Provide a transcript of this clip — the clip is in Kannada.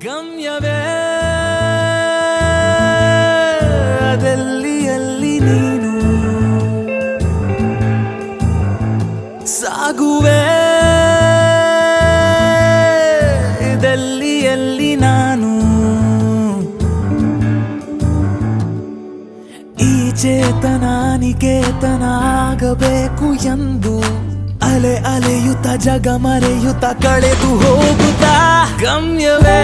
ಗಮ್ಯವೇ ಅದೆಲ್ಲಿ ಎಲ್ಲಿ ನೀನು ಸಾಗುವೆ ಇದೆಲ್ಲಿ ಎಲ್ಲಿ ನಾನು ಈ ಚೇತನ ನಿಕೇತನ ಆಗಬೇಕು ಎಂದು ಅಲೆ ಅಲೆಯುತ್ತ ಜಗ ಮರೆಯುತ್ತ ಕಳೆದು ಹೋಗುತ್ತಾ ಗಮ್ಯವೇ